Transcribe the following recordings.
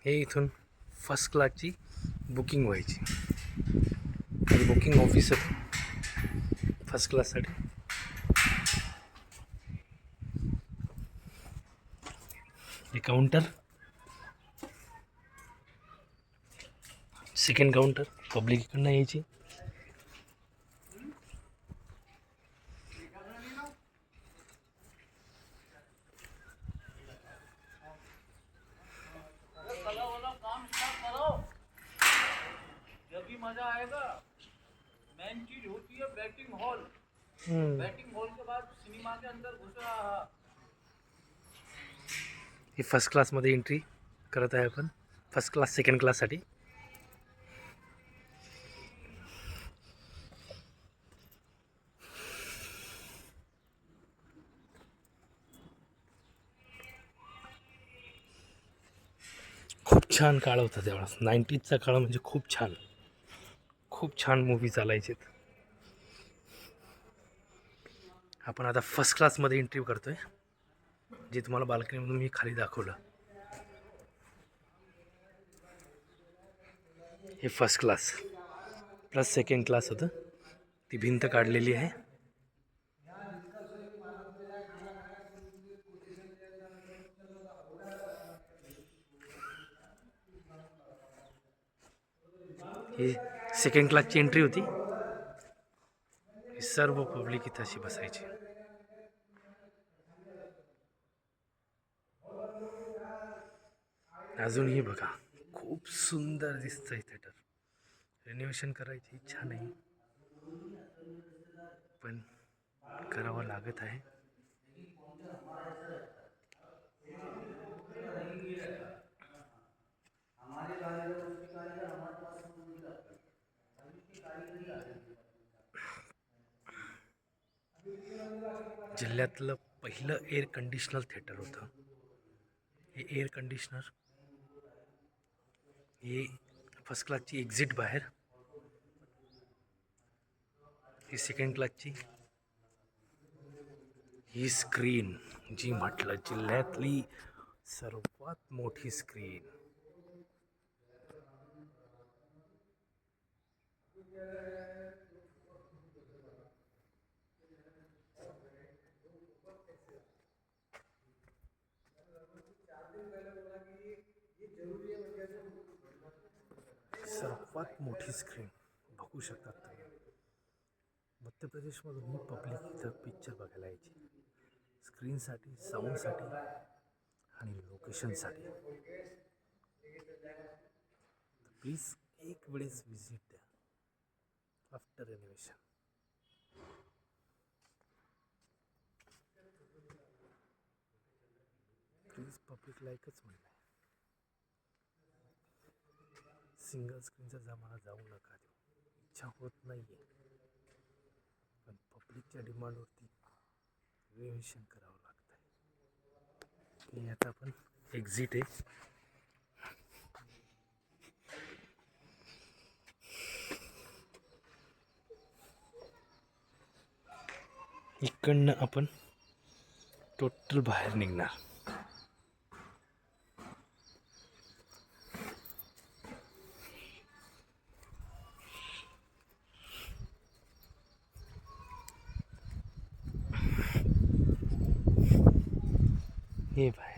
हे इथून फर्स्ट क्लासची बुकिंग व्हायची. बुकिंग ऑफिस होतं फर्स्ट क्लाससाठी. हे काउंटर, सेकंड काउंटर पब्लिक इकडनं यायची. मजा आएगा. मेन चीज होती है बैटिंग हॉल. बैटिंग हॉल के बाद सिनेमा के अंदर घुस रहा. ही फर्स्ट क्लासमध्ये एंट्री करत आहे आपण. फर्स्ट क्लास सेकंड क्लाससाठी. खूप छान काळ होता त्यावेळेस. 90sचा काळ म्हणजे खूप छान. खूप छान मूवी चालायचे. आपण आता फर्स्ट क्लासमध्ये एंट्री करतोय, जे तुम्हाला बाल्कनीमधून मी खाली दाखवलं. हे first class plus second class होतं. ती भिंत काढलेली आहे. ही सेकंड क्लासची एंट्री होती. ही सर्व पब्लिक इथं अशी बसायची. अजूनही बघा खूप सुंदर दिसतंय थिएटर. रिनोव्हेशन करायची इच्छा नाही, पण करावं लागत आहे. जिल्ह्यातलं पहिलं एअर कंडिशनर थिएटर होतं. हे एअर कंडिशनर, ही फर्स्ट क्लासची एक्झिट बाहेर. ही सेकंड क्लासची. ही स्क्रीन जी म्हटलं जिल्ह्यातली सर्वात मोठी स्क्रीन. सर्वात मोठी स्क्रीन बघू शकतात तुम्ही. मध्य प्रदेशमधून ही पब्लिक इथं पिक्चर बघायला यायची. स्क्रीनसाठी, साऊंडसाठी आणि लोकेशनसाठी. प्लीज एक वेळेस विजिट द्या आफ्टर रेनोव्हेशन. प्लीज पब्लिकला एकच म्हणणं आहे, सिंगल स्क्रीनचा जमाना जाऊ नका देऊ. इच्छा होत नाही आहे, पण पब्लिकच्या डिमांडवरती रिनोव्हेशन करावं लागतं आहे. हे आता आपण एक्झिट आहे. इकडनं आपण टोटल बाहेर निघणार. हे बाहेर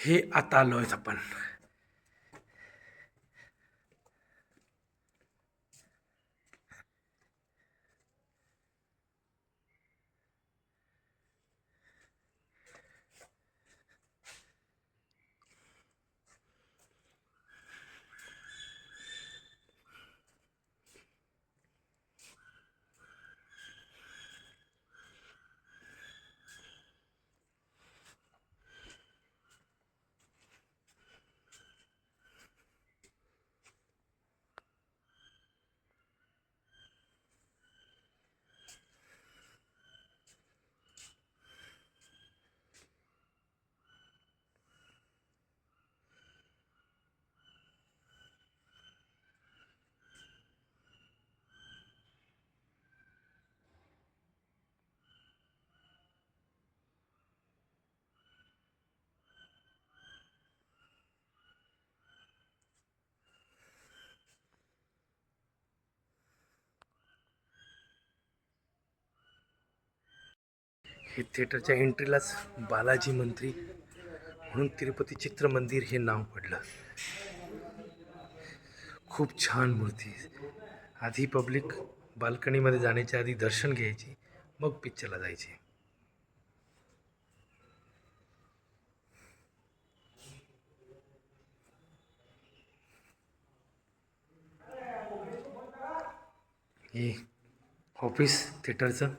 हे आता आलो आहेत आपण. हे थिएटरच्या एंट्रीलाच बालाजी मंत्री म्हणून तिरुपती चित्रमंदिर हे नाव पडलं. खूप छान मूर्ती. आधी पब्लिक बाल्कनीमध्ये जाण्याच्या आधी दर्शन घ्यायची, मग पिक्चरला जायचे. हे ऑफिस थिएटरचं.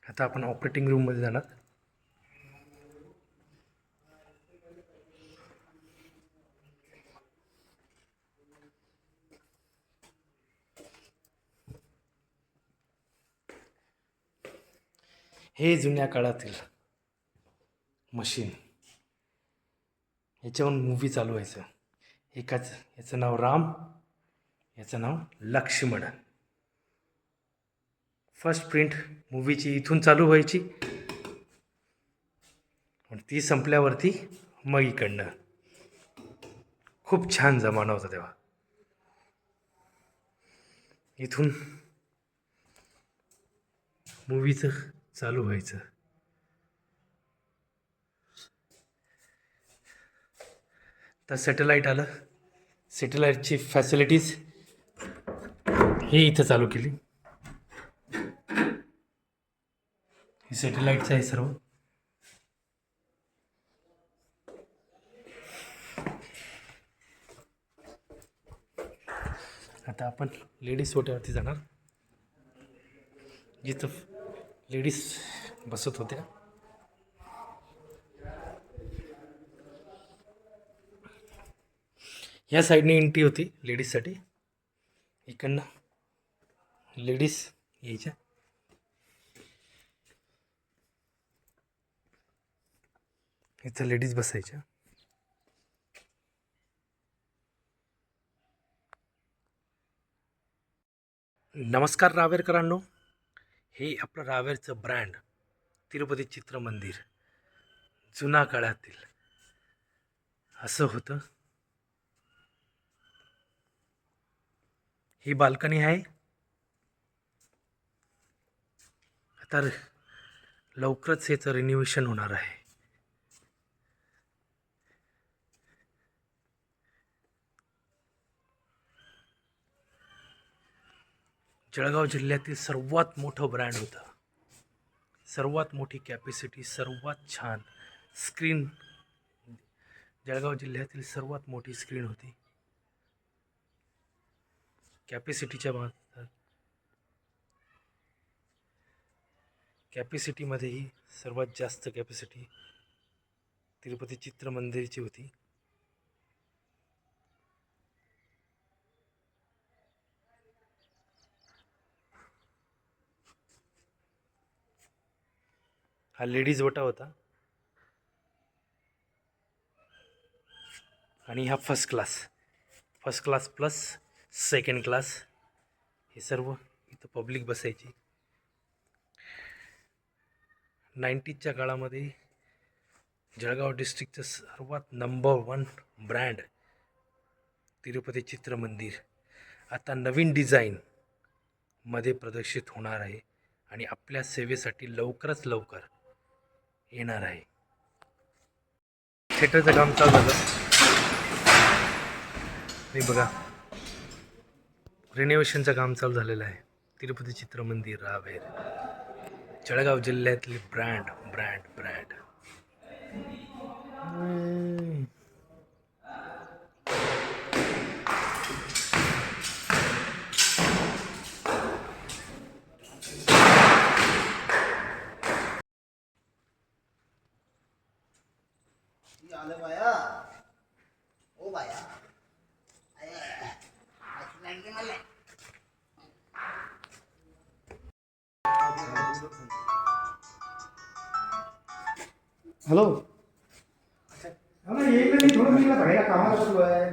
आता आपण ऑपरेटिंग रूममध्ये जाणार. हे जुन्या काळातील मशीन, याच्यावर मूवी चालू व्हायचं. याचं नाव राम, याचं नाव लक्ष्मण. फर्स्ट प्रिंट मूवीची इथून चालू व्हायची, आणि ती संपल्यावरती मग इकडनं. खूप छान जमाना होता तेव्हा. इथून मूवीचं चालू व्हायचं. तर सॅटेलाईट आलं. सॅटेलाईटची फॅसिलिटीज हे इथं चालू केली. हे सॅटेलाईटचं आहे सर्व. आता आपण लेडीज ओट्यावरती जाणार, जिथं लेडीज बसत होत्या. या साईडने एंट्री होती लेडीजसाठी. इकडनं लेडीज यायच्या. इथं लेडीज बसायच्या. नमस्कार रावेरकरांनो. हे आपलं रावेरचं ब्रँड तिरुपती चित्रमंदिर. जुना काळातील असं होतं. ही बाल्कनी आहे. आता लवकरच याचं रिन्युएशन होणार आहे. जळगाव जिल्ह्यातील सर्वात मोठं ब्रँड होतं. सर्वात मोठी कॅपॅसिटी, सर्वात छान स्क्रीन. जळगाव जिल्ह्यातील सर्वात मोठी स्क्रीन होती. कॅपॅसिटीच्या बाबतीत, कॅपॅसिटीमध्येही सर्वात जास्त कॅपॅसिटी तिरुपती चित्रमंदिरची होती. हा लेडीज ओटा होता, आणि हा first class plus second class. हे सर्व इथं पब्लिक बसायची. 90च्या काळामध्ये जळगाव डिस्ट्रिक्टचं सर्वात नंबर 1 ब्रँड तिरुपती चित्रमंदिर. आता नवीन डिझाईन मध्ये प्रदर्शित होणार आहे आणि आपल्या सेवेसाठी लवकरच लवकर येणार आहे. थिएटरचं काम चालू झालं. हे बघा, रिनोव्हेशनचं काम चालू झालेलं आहे. तिरुपती चित्रमंदिर रावेर, जळगाव जिल्ह्यातली ब्रँड. आलं बाया ओ बाया मला हॅलो एक नाही थोडं मी बाहेर कामाला बसलो आहे.